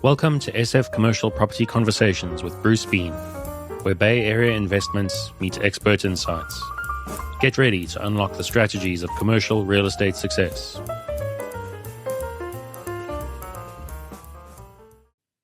Welcome to SF Commercial Property Conversations with Bruce Bean, where Bay Area investments meet expert insights. Get ready to unlock the strategies of commercial real estate success.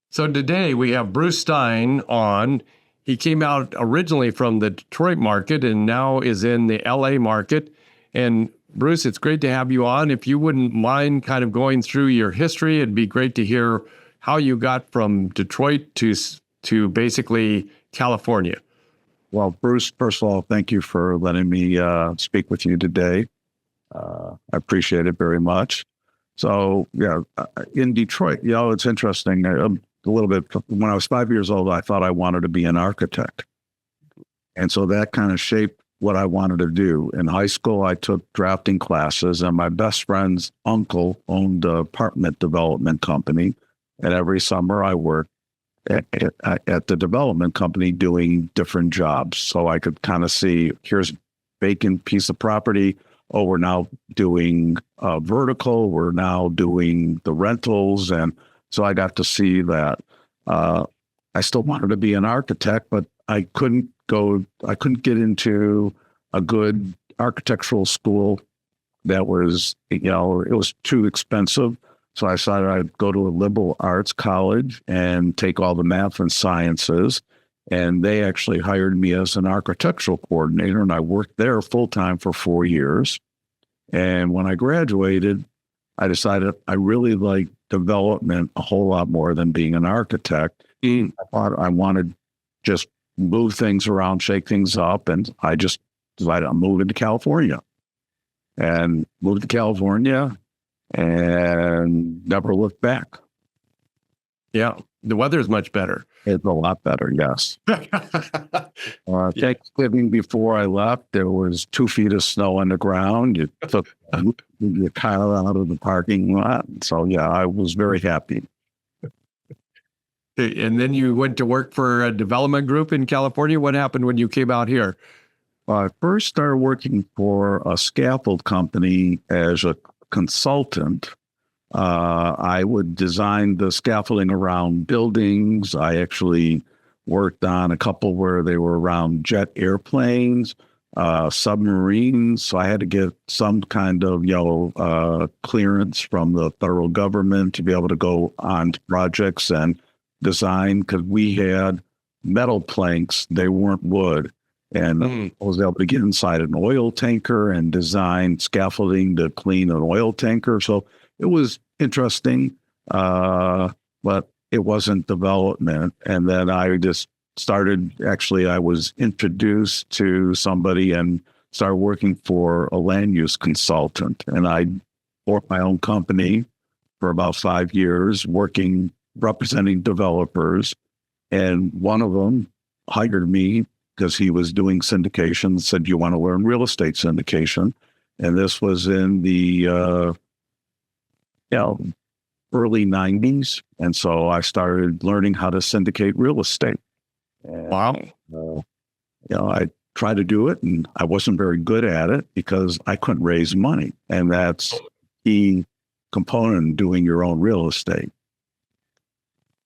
So today we have Bruce Stein on. He came out originally from the Detroit market and now is in the LA market. And Bruce, it's great to have you on. If you wouldn't mind kind of going through your history, it'd be great to hear how you got from Detroit to basically California. Well, Bruce, first of all, thank you for letting me speak with you today. I appreciate it very much. So, in Detroit, it's interesting. A little bit, when I was 5 years old, I thought I wanted to be an architect. And so that kind of shaped what I wanted to do. In high school, I took drafting classes, and my best friend's uncle owned an apartment development company. And every summer I worked at the development company doing different jobs. So I could kind of see, here's a vacant piece of property. Oh, we're now doing vertical. We're now doing the rentals. And so I got to see that. I still wanted to be an architect, but I couldn't get into a good architectural school that was, it was too expensive. So I decided I'd go to a liberal arts college and take all the math and sciences. And they actually hired me as an architectural coordinator, and I worked there full-time for 4 years. And when I graduated, I decided I really liked development a whole lot more than being an architect. I thought I wanted to just move things around, shake things up, and I just decided I'm moving to California. And moved to California and never looked back. Yeah, the weather is much better. It's a lot better, yes. Thanksgiving before I left, there was 2 feet of snow on the ground. You took your car out of the parking lot. So, I was very happy. And then you went to work for a development group in California. What happened when you came out here? I first started working for a scaffold company as a consultant. I would design the scaffolding around buildings. I actually worked on a couple where they were around jet airplanes, submarines. So I had to get some kind of clearance from the federal government to be able to go on to projects and design, because we had metal planks. They weren't wood. And I was able to get inside an oil tanker and design scaffolding to clean an oil tanker. So it was interesting, but it wasn't development. And then I just started, I was introduced to somebody and started working for a land use consultant. And I bought my own company for about 5 years, representing developers. And one of them hired me because he was doing syndication, said, you want to learn real estate syndication? And this was in the early 90s. And so I started learning how to syndicate real estate. And, wow. I tried to do it, and I wasn't very good at it because I couldn't raise money. And that's the key component in doing your own real estate.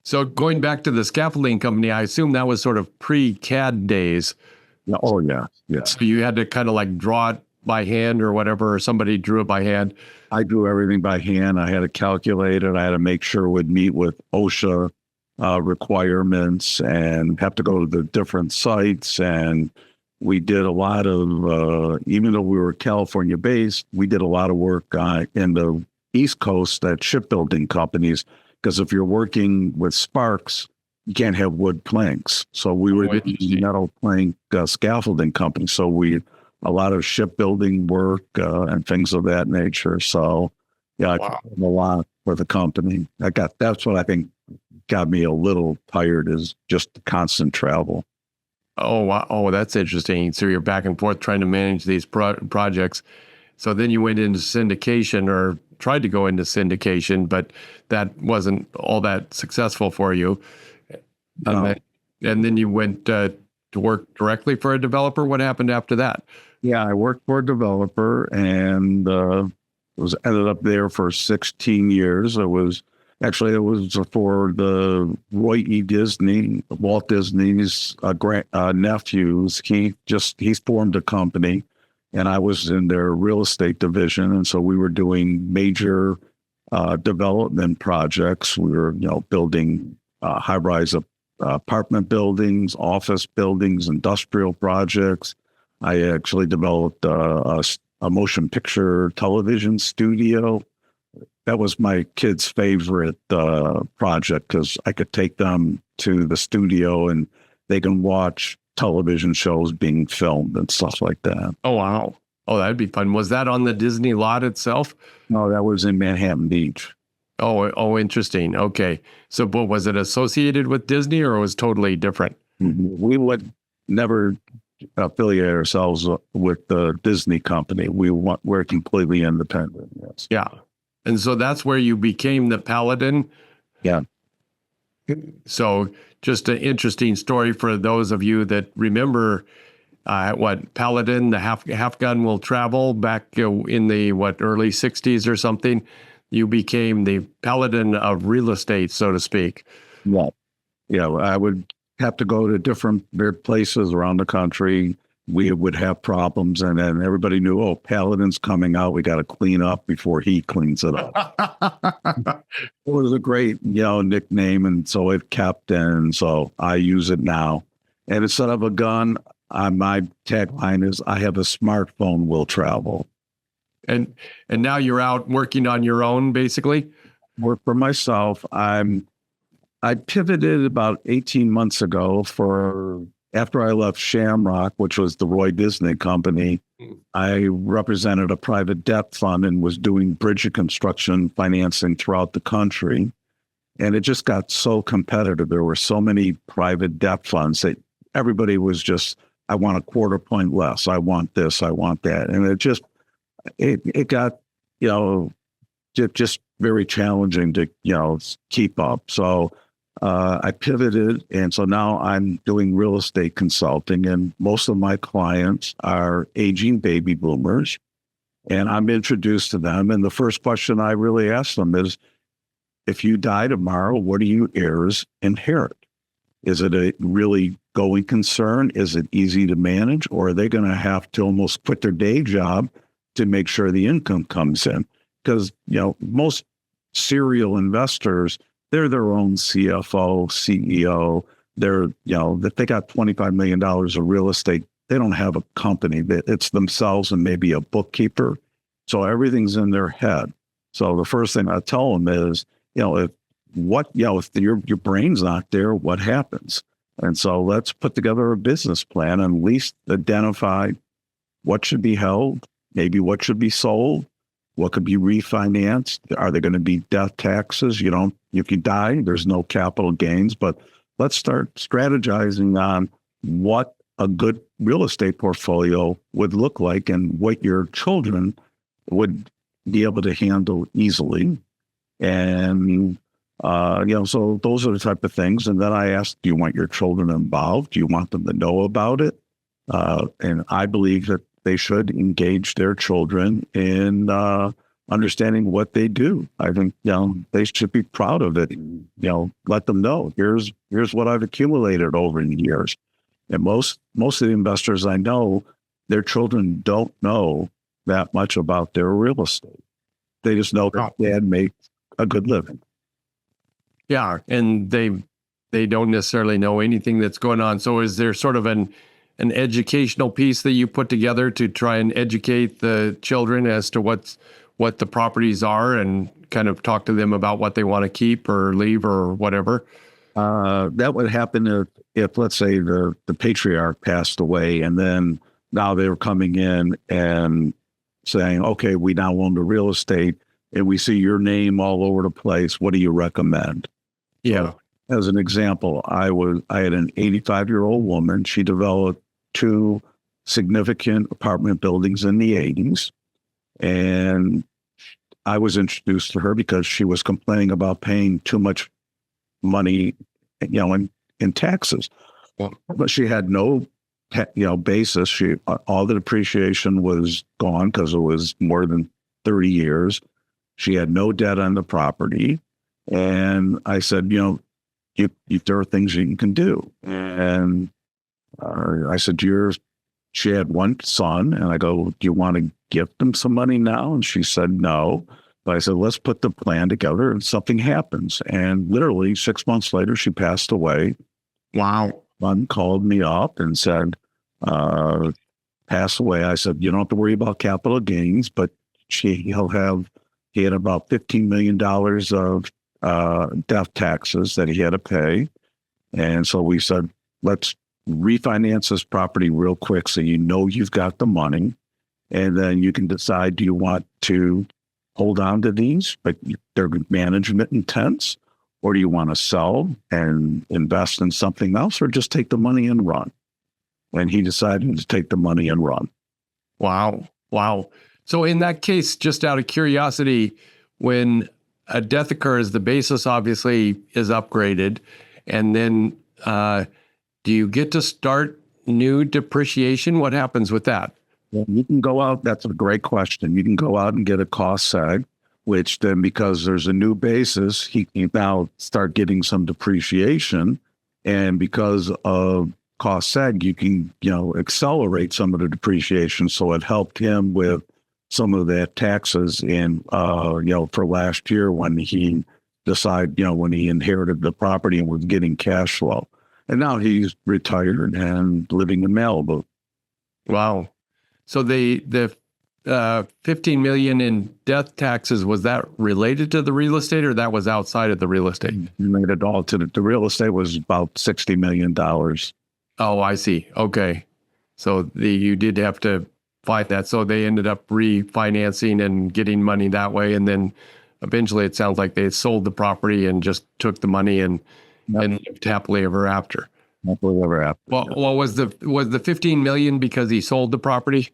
So going back to the scaffolding company, I assume that was sort of pre-CAD days. Oh, yeah. So you had to kind of like draw it by hand or whatever, or somebody drew it by hand? I drew everything by hand. I had to calculate it. I had to make sure it would meet with OSHA requirements and have to go to the different sites. And we did a lot of, even though we were California-based, we did a lot of work in the East Coast at shipbuilding companies. Because if you're working with sparks, you can't have wood planks. So we were doing metal plank scaffolding company. So a lot of shipbuilding work and things of that nature. So I did a lot for the company. That's what I think got me a little tired, is just the constant travel. Oh, wow. Oh, that's interesting. So you're back and forth trying to manage these projects. So then you went into syndication, or tried to go into syndication, but that wasn't all that successful for you. And then you went to work directly for a developer. What happened after that? Yeah, I worked for a developer and ended up there for 16 years. I was Actually, it was for the Roy E. Disney, Walt Disney's nephews. He's formed a company, and I was in their real estate division, and so we were doing major development projects. We were, building high-rise apartment buildings, office buildings, industrial projects. I actually developed a motion picture television studio. That was my kids' favorite project because I could take them to the studio and they can watch television shows being filmed and stuff like that. Oh, wow. Oh, that'd be fun. Was that on the Disney lot itself? No, that was in Manhattan Beach. Oh, interesting. Okay. So, but was it associated with Disney or was totally different? We would never affiliate ourselves with the Disney company. We're completely independent. Yes. Yeah. And so that's where you became the Paladin. Yeah. So just an interesting story for those of you that remember Paladin, the half gun will travel back in the early 60s or something. You became the Paladin of Real Estate, so to speak. Yeah. Yeah. I would have to go to different places around the country. We would have problems, and then everybody knew, oh, Paladin's coming out. We got to clean up before he cleans it up. It was a great, nickname, and so it kept, and so I use it now. And instead of a gun, my tagline is, I have a smartphone, will travel. And now you're out working on your own, basically? Work for myself. I pivoted about 18 months ago after I left Shamrock, which was the Roy Disney company. I represented a private debt fund and was doing bridge construction financing throughout the country. And it just got so competitive. There were so many private debt funds that everybody was just, I want a quarter point less. I want this, I want that. And it got, just very challenging to, keep up. So I pivoted, and so now I'm doing real estate consulting, and most of my clients are aging baby boomers, and I'm introduced to them. And the first question I really ask them is, if you die tomorrow, what do you heirs inherit? Is it a really going concern? Is it easy to manage? Or are they going to have to almost quit their day job to make sure the income comes in? Because, most serial investors, they're their own CFO, CEO. If they got $25 million of real estate, they don't have a company. It's themselves and maybe a bookkeeper. So everything's in their head. So the first thing I tell them is, if your brain's not there, what happens? And so let's put together a business plan and at least identify what should be held, maybe what should be sold, what could be refinanced. Are there going to be death taxes? If you die, there's no capital gains, but let's start strategizing on what a good real estate portfolio would look like and what your children would be able to handle easily. And, so those are the type of things. And then I asked, do you want your children involved? Do you want them to know about it? And I believe that they should engage their children in understanding what they do. I think, they should be proud of it. Let them know, here's what I've accumulated over the years. And most of the investors I know, their children don't know that much about their real estate. They just know that dad makes a good living. Yeah, and they don't necessarily know anything that's going on. So is there sort of an educational piece that you put together to try and educate the children as to what the properties are and kind of talk to them about what they want to keep or leave or whatever? That would happen if let's say the patriarch passed away, and then now they were coming in and saying, okay, we now own the real estate and we see your name all over the place. What do you recommend? Yeah. So, as an example, I had an 85-year-old woman. She developed 2 significant apartment buildings in the 80s. And I was introduced to her because she was complaining about paying too much money, in taxes. Well, but she had no, basis. All the depreciation was gone because it was more than 30 years. She had no debt on the property. And I said, there are things you can do. And I said, she had one son, and I go, do you want to gift them some money now? And she said, no. But I said, let's put the plan together and something happens. And literally 6 months later, she passed away. Wow. One called me up and said, pass away. I said, you don't have to worry about capital gains, but he had about $15 million of death taxes that he had to pay. And so we said, let's refinance this property real quick so you've got the money. And then you can decide, do you want to hold on to these, but they're management intense, or do you want to sell and invest in something else, or just take the money and run? And he decided to take the money and run. Wow. Wow. So in that case, just out of curiosity, when a death occurs, the basis obviously is upgraded. And then do you get to start new depreciation? What happens with that? Well, you can go out. That's a great question. You can go out and get a cost seg, which then, because there's a new basis, he can now start getting some depreciation. And because of cost seg, you can, accelerate some of the depreciation. So it helped him with some of that taxes in, for last year when he decided, when he inherited the property and was getting cash flow. And now he's retired and living in Malibu. Wow. So the 15 million in death taxes, was that related to the real estate, or that was outside of the real estate? Related all to the real estate was about $60 million. Oh, I see. Okay. So you did have to fight that. So they ended up refinancing and getting money that way. And then eventually it sounds like they sold the property and just took the money and lived happily ever after. Happily ever after. Well, was the 15 million because he sold the property?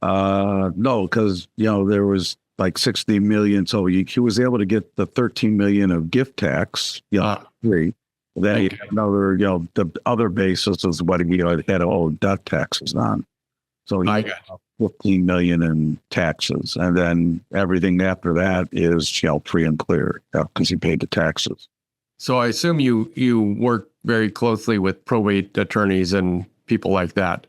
No, because, there was like 60 million. So he was able to get the 13 million of gift tax, free. Then he had another, the other basis is what he had to owe death taxes on. So he got 15 million in taxes. And then everything after that is, free and clear because he paid the taxes. So I assume you work very closely with probate attorneys and people like that.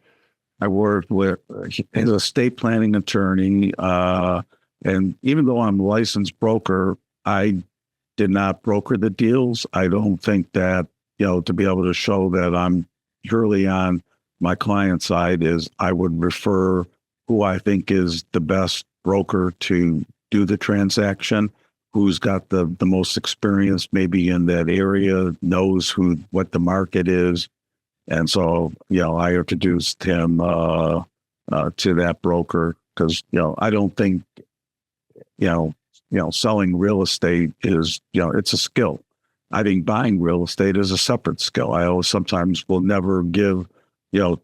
I worked with an estate planning attorney, and even though I'm a licensed broker, I did not broker the deals. I don't think that, to be able to show that I'm purely on my client side is I would refer who I think is the best broker to do the transaction, who's got the most experience maybe in that area, knows what the market is. And so, I introduced him to that broker because, I don't think, selling real estate is, it's a skill. I think buying real estate is a separate skill. I always sometimes will never give, 2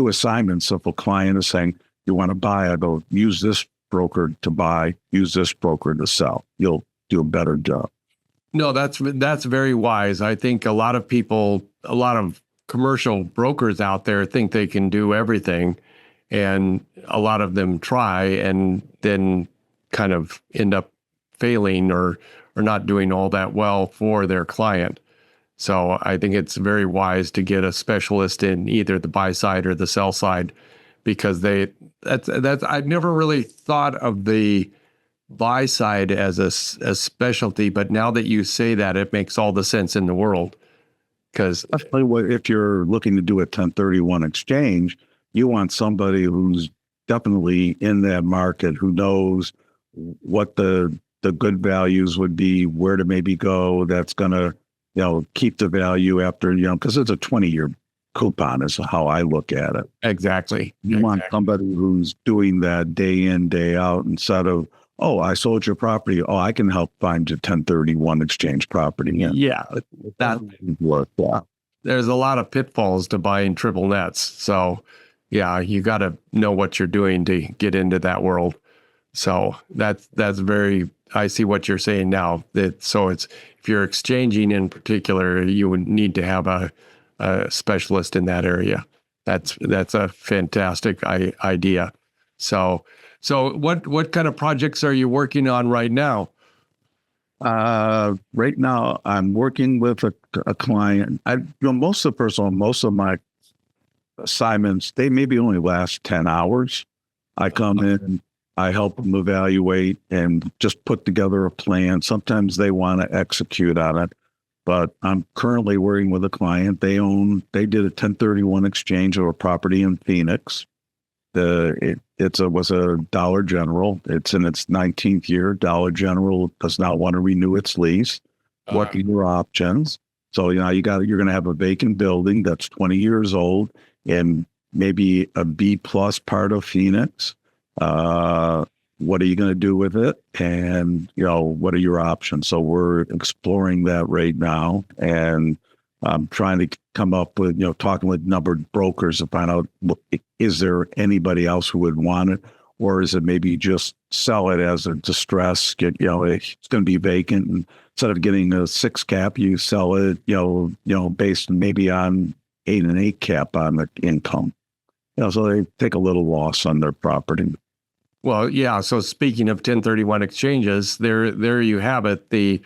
assignments if a client is saying, you want to buy, I go, use this broker to buy, use this broker to sell. You'll do a better job. No, that's very wise. I think a lot of commercial brokers out there think they can do everything, and a lot of them try and then kind of end up failing or not doing all that well for their client. So I think it's very wise to get a specialist in either the buy side or the sell side, because that's I've never really thought of the buy side as a specialty, but now that you say that, it makes all the sense in the world. Because if you're looking to do a 1031 exchange, you want somebody who's definitely in that market, who knows what the good values would be, where to maybe go, that's going to, keep the value after, because it's a 20-year coupon is how I look at it. Exactly. You want somebody who's doing that day in, day out, instead of, oh, I sold your property. Oh, I can help find your 1031 exchange property. Yeah. There's a lot of pitfalls to buying triple nets. So yeah, you got to know what you're doing to get into that world. So that's very, I see what you're saying now. So if you're exchanging in particular, you would need to have a specialist in that area. That's a fantastic idea. So what kind of projects are you working on right now? Right now, I'm working with a client. Most of my assignments, they maybe only last 10 hours. I come in, I help them evaluate and just put together a plan. Sometimes they want to execute on it, but I'm currently working with a client. They did a 1031 exchange of a property in Phoenix. Was a Dollar General. It's in its 19th year. Dollar General does not want to renew its lease. What are your options? So, you're going to have a vacant building that's 20 years old and maybe a B plus part of Phoenix. What are you going to do with it? And, what are your options? So we're exploring that right now. And I'm trying to come up with, talking with numbered brokers to find out, is there anybody else who would want it? Or is it maybe just sell it as a distress, it's going to be vacant. And instead of getting a 6 cap, you sell it, based maybe on 8 and 8 cap on the income. So they take a little loss on their property. Well, yeah. So speaking of 1031 exchanges, there you have it. The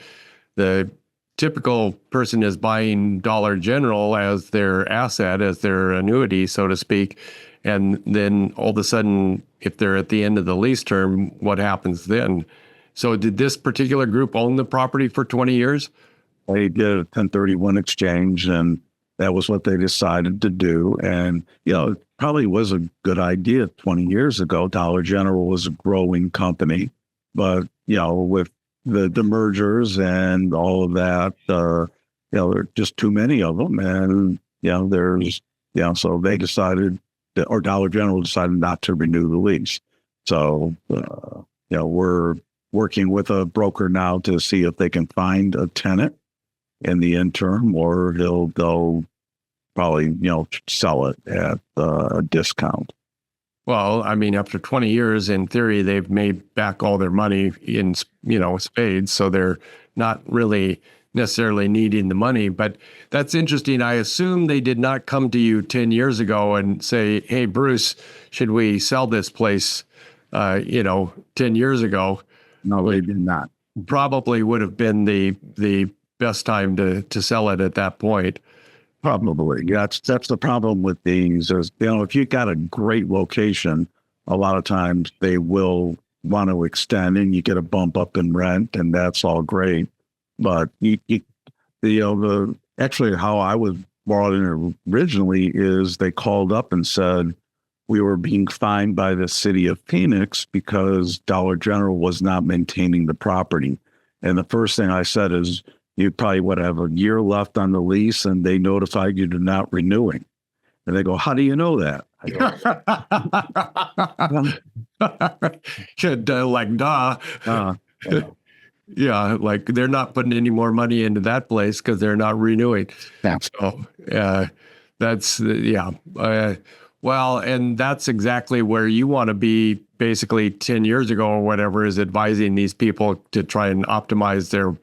typical person is buying Dollar General as their asset, as their annuity, so to speak. And then all of a sudden, if they're at the end of the lease term, what happens then? So did this particular group own the property for 20 years? They did a 1031 exchange, and that was what they decided to do. And, it probably was a good idea 20 years ago. Dollar General was a growing company, but, with the mergers and all of that, there are just too many of them. And, so they decided, or Dollar General decided not to renew the lease. So, we're working with a broker now to see if they can find a tenant in the interim, or they'll probably, sell it at a discount. Well, I mean, after 20 years, in theory, they've made back all their money in, spades. So they're not really necessarily needing the money. But that's interesting. I assume they did not come to you 10 years ago and say, hey, Bruce, should we sell this place, 10 years ago? No, they did not. Probably would have been the best time to sell it at that point. Probably. Yeah, that's the problem with these. Is, if you got a great location, a lot of times they will want to extend and you get a bump up in rent, and that's all great. But actually how I was brought in originally is they called up and said we were being fined by the city of Phoenix because Dollar General was not maintaining the property. And the first thing I said is, you probably would have a year left on the lease, and they notified you to not renewing. And they go, how do you know that? I go, like, duh. Yeah, like they're not putting any more money into that place because they're not renewing. So that's, yeah. Well, and that's exactly where you want to be basically 10 years ago or whatever, is advising these people to try and optimize their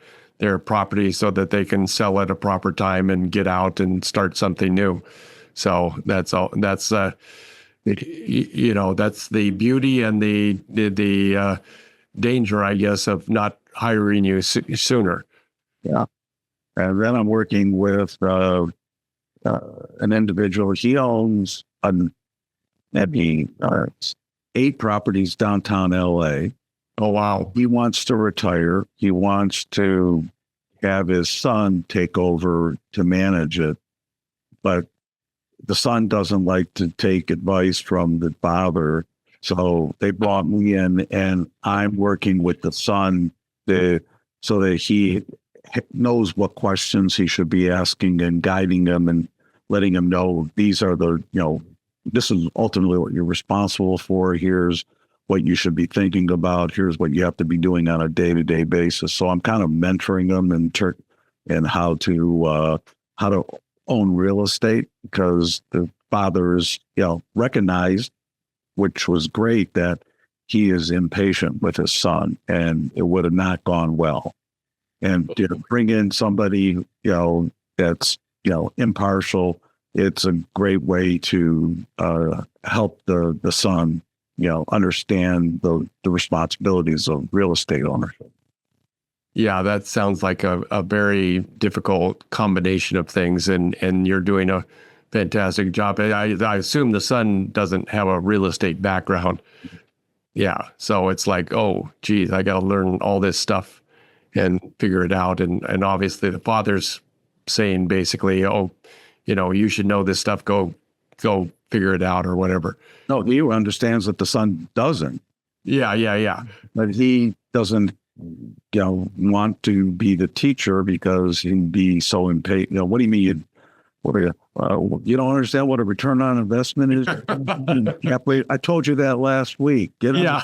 property so that they can sell at a proper time and get out and start something new. So that's all. That's that's the beauty and the danger, I guess, of not hiring you sooner. Yeah, and then I'm working with an individual. He owns maybe 8 properties downtown LA. Oh, wow. He wants to retire. He wants to have his son take over to manage it. But the son doesn't like to take advice from the father. So they brought me in, and I'm working with the son so that he knows what questions he should be asking and guiding them and letting him know these are this is ultimately what you're responsible for. Here's what you should be thinking about. Here's what you have to be doing on a day-to-day basis. So I'm kind of mentoring them and how to own real estate, because the father is, recognized, which was great, that he is impatient with his son, and it would have not gone well. And to bring in somebody, that's, impartial, it's a great way to help the son, understand the responsibilities of real estate ownership. Yeah, that sounds like a very difficult combination of things, and you're doing a fantastic job. I assume the son doesn't have a real estate background. Yeah, so it's like, oh, geez, I got to learn all this stuff and figure it out. And obviously the father's saying basically, oh, you should know this stuff. Go figure it out or whatever. No, he understands that the son doesn't, Yeah. but he doesn't, want to be the teacher because he'd be so impatient. What do you mean? What are you don't understand what a return on investment is? Can't wait. I told you that last week. Yeah.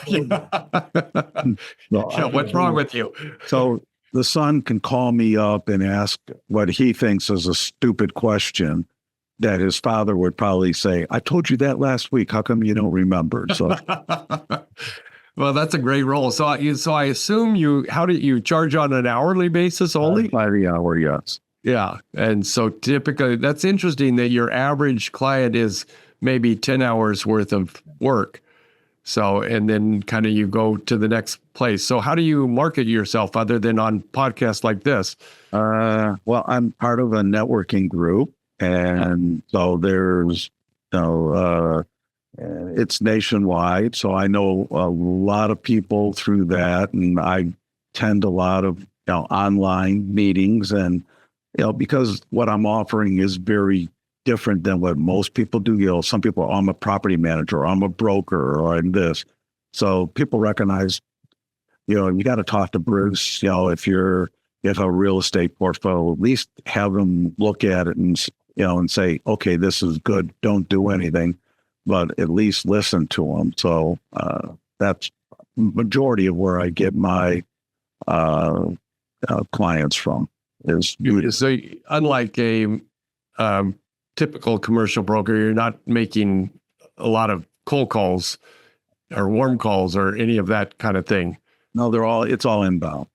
No, Yeah, what's wrong with you? So the son can call me up and ask what he thinks is a stupid question that his father would probably say, I told you that last week. How come you don't remember? So Well, that's a great role. So I assume how do you charge on an hourly basis only? by the hour, yes. Yeah. And so typically that's interesting that your average client is maybe 10 hours worth of work. So, and then kind of you go to the next place. So how do you market yourself other than on podcasts like this? Well, I'm part of a networking group. And so there's, it's nationwide. So I know a lot of people through that. And I attend a lot of, online meetings. And, because what I'm offering is very different than what most people do. Some people, I'm a property manager, or I'm a broker, or I'm this. So people recognize, you got to talk to Bruce, if you have a real estate portfolio, at least have them look at it and, and say, okay, this is good. Don't do anything, but at least listen to them. So that's majority of where I get my clients from. So unlike a typical commercial broker, you're not making a lot of cold calls or warm calls or any of that kind of thing. No, it's all inbound.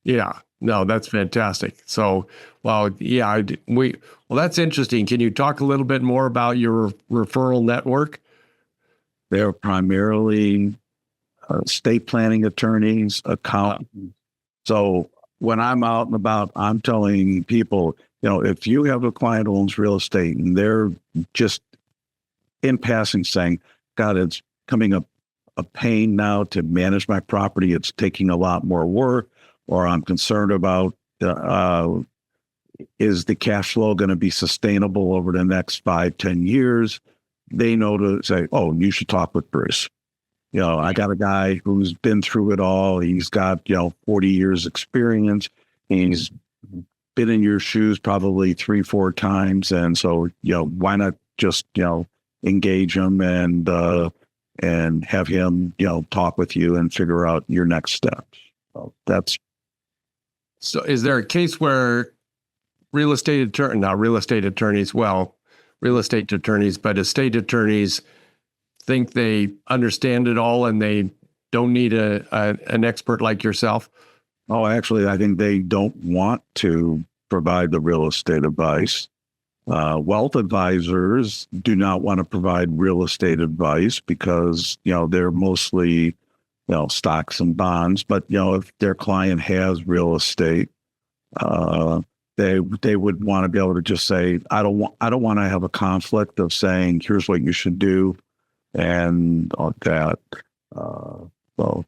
Yeah, no, that's fantastic. So, well, yeah, that's interesting. Can you talk a little bit more about your referral network? They're primarily estate planning attorneys, accountants. So when I'm out and about, I'm telling people, if you have a client who owns real estate and they're just in passing saying, God, it's coming a pain now to manage my property. It's taking a lot more work, or I'm concerned about, is the cash flow going to be sustainable over the next 5-10 years? They know to say, oh, you should talk with Bruce. I got a guy who's been through it all. He's got, 40 years experience. He's been in your shoes probably 3-4 times. And so, why not just, engage him and have him, talk with you and figure out your next steps. So is there a case where real estate attorneys, but estate attorneys think they understand it all and they don't need an expert like yourself? Oh, actually, I think they don't want to provide the real estate advice. Wealth advisors do not want to provide real estate advice because, they're mostly, stocks and bonds. But, if their client has real estate, they would want to be able to just say, I don't want to have a conflict of saying, here's what you should do. And all that. But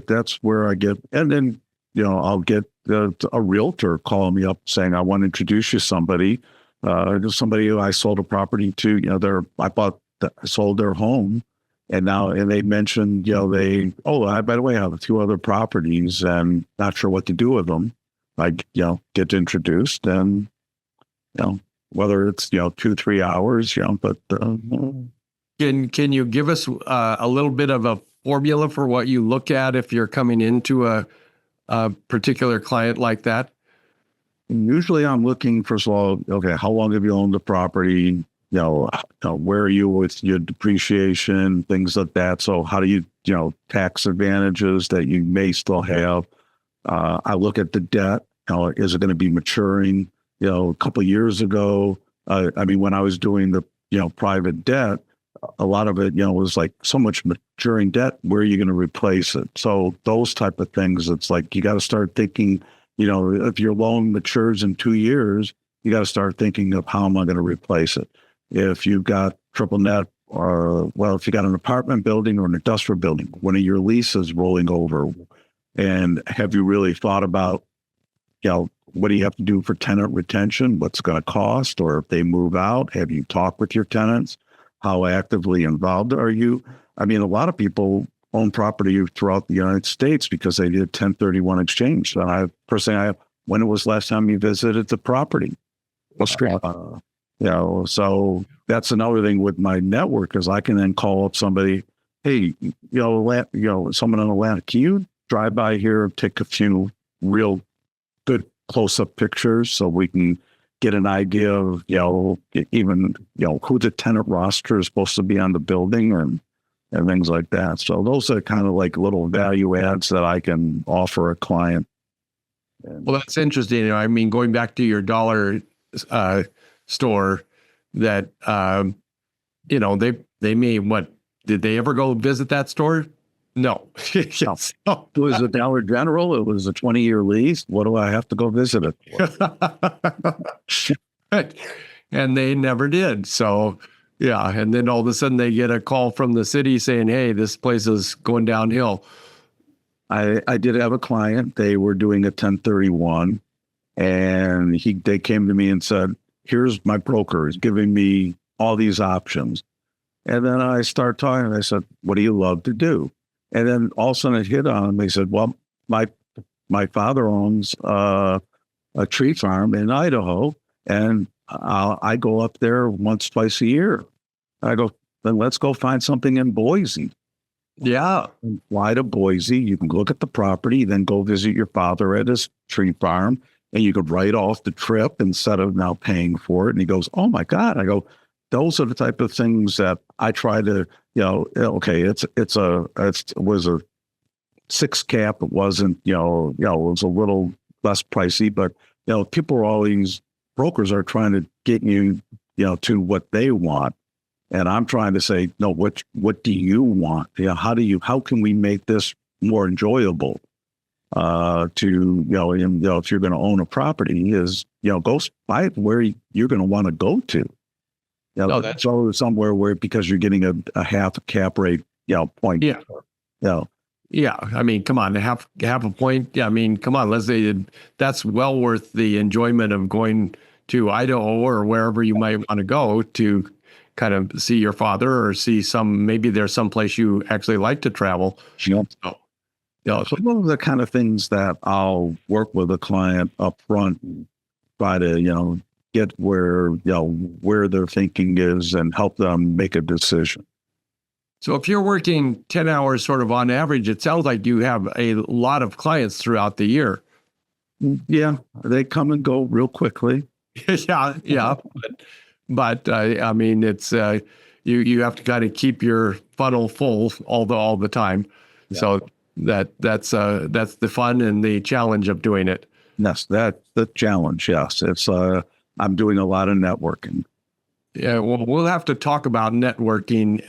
that's where I get, and then, I'll get a realtor calling me up saying, I want to introduce you to somebody. There's somebody who I sold a property to, I sold their home. And they mentioned, by the way, I have a few other properties and not sure what to do with them. I, get introduced and, whether it's, 2-3 hours, but. Can you give us a little bit of a formula for what you look at if you're coming into a particular client like that? Usually I'm looking, first of all, okay, how long have you owned the property? Where are you with your depreciation, things like that. So how do you, tax advantages that you may still have? I look at the debt. Is it going to be maturing? A couple of years ago, when I was doing the, private debt, a lot of it, was like so much maturing debt. Where are you going to replace it? So those type of things, it's like you got to start thinking, if your loan matures in 2 years, you got to start thinking of how am I going to replace it? If you've got triple net, or if you got an apartment building or an industrial building, one of your leases rolling over, and have you really thought about, what do you have to do for tenant retention? What's going to cost? Or if they move out, have you talked with your tenants? How actively involved are you? I mean, a lot of people own property throughout the United States because they did 1031 exchange. And when was the last time you visited the property? So that's another thing with my network is I can then call up somebody, hey, someone in Atlanta, can you drive by here and take a few real good close-up pictures so we can get an idea of, even who the tenant roster is supposed to be on the building and things like that. So those are kind of like little value adds that I can offer a client. Well, that's interesting. I mean, going back to your dollar store, that they may did they ever go visit that store? No. Yes. No. It was a Dollar General. It was a 20-year lease. What do I have to go visit it for? And they never did. So, yeah. And then all of a sudden they get a call from the city saying, hey, this place is going downhill. I did have a client. They were doing a 1031, and they came to me and said, here's my broker is giving me all these options. And then I start talking, and I said, what do you love to do? And then all of a sudden it hit on them. They said, well, my father owns a tree farm in Idaho, and I go up there once, twice a year. I go, then let's go find something in Boise. Yeah. Fly to Boise. You can look at the property, then go visit your father at his tree farm, and you could write off the trip instead of now paying for it. And he goes, oh my God. I go, those are the type of things that I try to, okay, it was a 6 cap. It wasn't, it was a little less pricey, but, brokers are trying to get you, to what they want. And I'm trying to say, no, what do you want? How can we make this more enjoyable? If you're going to own a property is, go buy it where you're going to want to go to. That's always somewhere where, because you're getting a half a cap rate, point. Yeah. Yeah. I mean, come on, half a point. Yeah. I mean, come on, let's say that's well worth the enjoyment of going to Idaho or wherever you might want to go to kind of see your father or see maybe there's some place you actually like to travel. Yep. So those are the kind of things that I'll work with a client up front and try to, get where their thinking is and help them make a decision. So if you're working 10 hours sort of on average, it sounds like you have a lot of clients throughout the year. Yeah, they come and go real quickly. Yeah. But I mean, it's you have to kind of keep your funnel full all the time. Yeah. So that's the fun and the challenge of doing it. Yes, that's the challenge. Yes, it's I'm doing a lot of networking. Yeah, well, we'll have to talk about networking.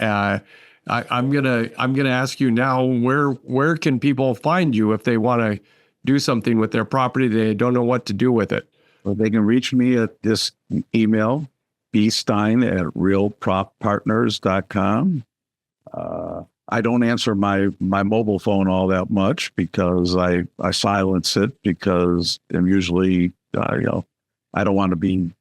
I'm gonna ask you now, where can people find you if they want to do something with their property? They don't know what to do with it. Well, they can reach me at this email, bstein@realproppartners.com. I don't answer my mobile phone all that much because I silence it because I'm usually, I don't want to be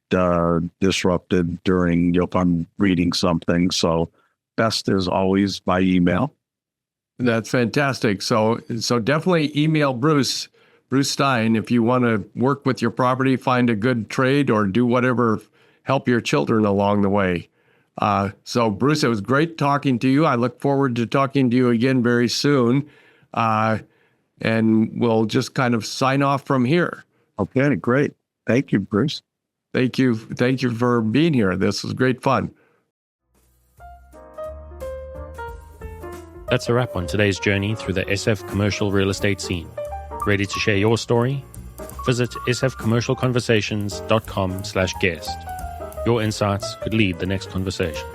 disrupted during, if I'm reading something. So best is always by email. That's fantastic. So definitely email Bruce Stein if you want to work with your property, find a good trade, or do whatever, help your children along the way. So Bruce, it was great talking to you. I look forward to talking to you again very soon. And we'll just kind of sign off from here. Okay, great. Thank you, Bruce. Thank you for being here. This was great fun. That's a wrap on today's journey through the SF commercial real estate scene. Ready to share your story? Visit sfcommercialconversations.com/guest. Your insights could lead the next conversation.